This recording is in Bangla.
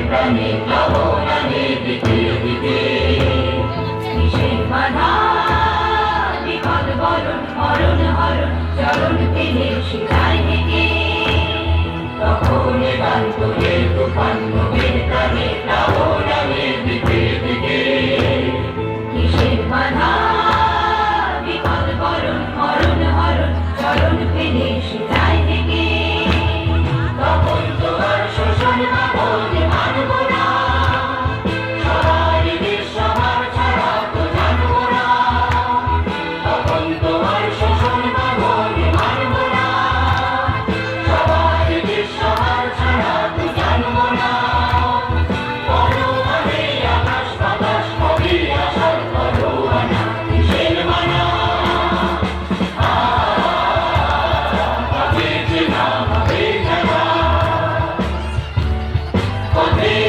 প্রাণে প্লাবনানে দিকে দিকে কিসের বাধা বিপদ বরণ হরণ হরণ চরণ পেলে শিলায় থেকে তখন গান তোলে তুফান নদীর প্রাণে প্লাবনানে দিকে দিকে কিসের বাধা বিপদ বরণ হরণ হরণ চরণ পেলে শিলায় থেকে তখন তোমার শোষণ বাঁধন মানব না সবার দেশ সবার ছাড়া তো জানবো না তখন তোমার শোষণ বাঁধন মানব না সবার দেশ সবার ছাড়া তো জানবো না পরমাণে আকাশ বাতাস হবে আসার পরোয়ানা কিসের মানা হবে খেলা পথে